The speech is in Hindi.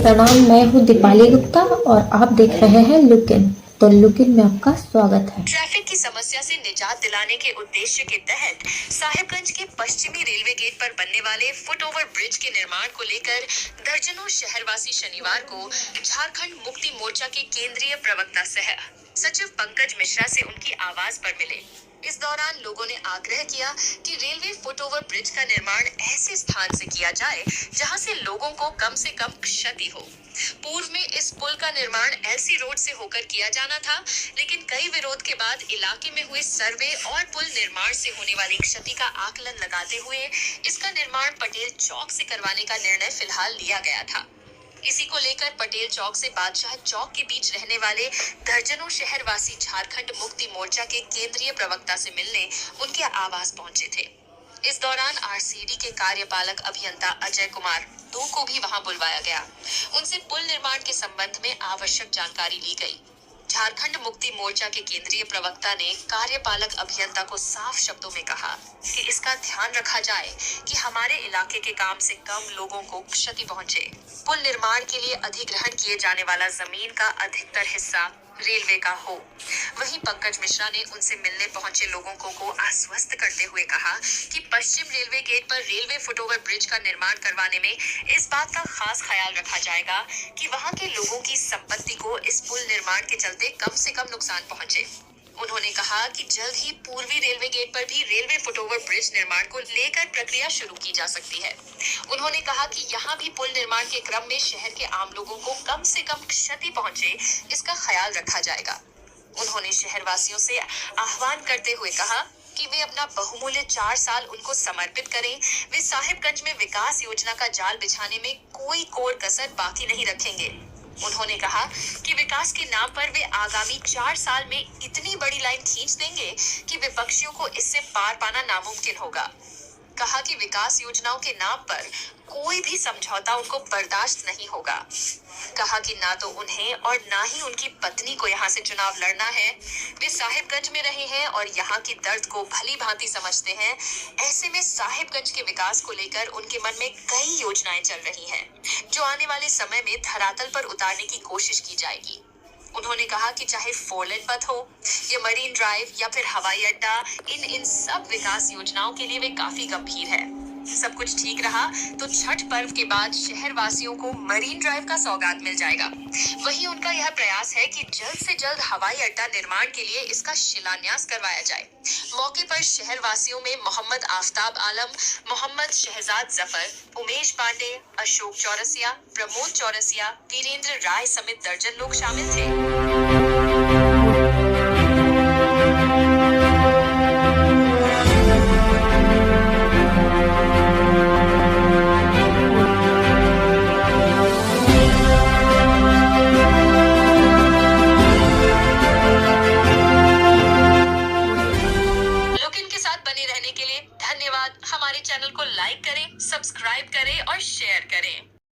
प्रणाम, मैं हूँ दीपाली गुप्ता और आप देख रहे हैं लुक इन। तो लुक इन में आपका स्वागत है। ट्रैफिक की समस्या से निजात दिलाने के उद्देश्य के तहत साहिबगंज के पश्चिमी रेलवे गेट पर बनने वाले फुटओवर ब्रिज के निर्माण को लेकर दर्जनों शहरवासी शनिवार को झारखंड मुक्ति मोर्चा के केंद्रीय प्रवक्ता सह सचिव पंकज मिश्रा से उनकी आवाज पर मिले। इस दौरान लोगों ने आग्रह किया कि रेलवे फुटओवर ब्रिज का निर्माण ऐसे स्थान से किया जाए जहां से लोगों को कम से कम क्षति हो। पूर्व में इस पुल का निर्माण एलसी रोड से होकर किया जाना था, लेकिन कई विरोध के बाद इलाके में हुए सर्वे और पुल निर्माण से होने वाली क्षति का आकलन लगाते हुए इसका निर्माण पटेल चौक से करवाने का निर्णय फिलहाल लिया गया था। इसी को लेकर पटेल चौक से बादशाह चौक के बीच रहने वाले दर्जनों शहरवासी झारखंड मुक्ति मोर्चा के केंद्रीय प्रवक्ता से मिलने उनके आवास पहुंचे थे। इस दौरान आरसीडी के कार्यपालक अभियंता अजय कुमार 2 को भी वहां बुलवाया गया। उनसे पुल निर्माण के संबंध में आवश्यक जानकारी ली गई। झारखंड मुक्ति मोर्चा के केंद्रीय प्रवक्ता ने कार्यपालक अभियंता को साफ शब्दों में कहा कि इसका ध्यान रखा जाए कि हमारे इलाके के काम से कम लोगों को क्षति पहुंचे। पुल निर्माण के लिए अधिग्रहण किए जाने वाला जमीन का अधिकतर हिस्सा रेलवे का हो। वहीं पंकज मिश्रा ने उनसे मिलने पहुंचे लोगों को आश्वस्त करते हुए कहा कि पश्चिम रेलवे गेट पर रेलवे फुटओवर ब्रिज का निर्माण करवाने में इस बात का खास ख्याल रखा जाएगा कि वहां के लोगों की संपत्ति को इस पुल निर्माण के चलते कम से कम नुकसान पहुंचे। उन्होंने कहा कि जल्द ही पूर्वी रेलवे गेट पर भी रेलवे फुटओवर ब्रिज निर्माण को लेकर प्रक्रिया शुरू की जा सकती है। उन्होंने कहा कि यहाँ भी पुल निर्माण के क्रम में शहर के आम लोगों को कम से कम क्षति पहुंचे, इसका ख्याल रखा जाएगा। उन्होंने शहरवासियों से आह्वान करते हुए कहा कि वे अपना बहुमूल्य 4 साल उनको समर्पित करें। वे साहिबगंज में विकास योजना का जाल बिछाने में कोई कोर कसर बाकी नहीं रखेंगे। उन्होंने कहा कि विकास के नाम पर वे आगामी 4 साल में इतनी बड़ी लाइन खींच देंगे कि विपक्षियों को इससे पार पाना नामुमकिन होगा। कहा कि विकास योजनाओं के नाम पर कोई भी समझौता उनको बर्दाश्त नहीं होगा। कहा कि ना तो उन्हें और ना ही उनकी पत्नी को यहाँ से चुनाव लड़ना है। वे साहिबगंज में रहे हैं और यहाँ की दर्द को भली भांति समझते हैं। ऐसे में साहिबगंज के विकास को लेकर उनके मन में कई योजनाएं चल रही हैं, जो आने वाले समय में धरातल पर उतारने की कोशिश की जाएगी। उन्होंने कहा कि चाहे 4 लेन पथ हो या मरीन ड्राइव या फिर हवाई अड्डा, इन सब विकास योजनाओं के लिए वे काफी गंभीर है। सब कुछ ठीक रहा तो छठ पर्व के बाद शहरवासियों को मरीन ड्राइव का सौगात मिल जाएगा। वहीं उनका यह प्रयास है कि जल्द से जल्द हवाई अड्डा निर्माण के लिए इसका शिलान्यास करवाया जाए। मौके पर शहरवासियों में मोहम्मद आफ्ताब आलम, मोहम्मद शहजाद जफर, उमेश पांडे, अशोक चौरसिया, प्रमोद चौरसिया, वीरेंद्र राय समेत दर्जन लोग शामिल थे।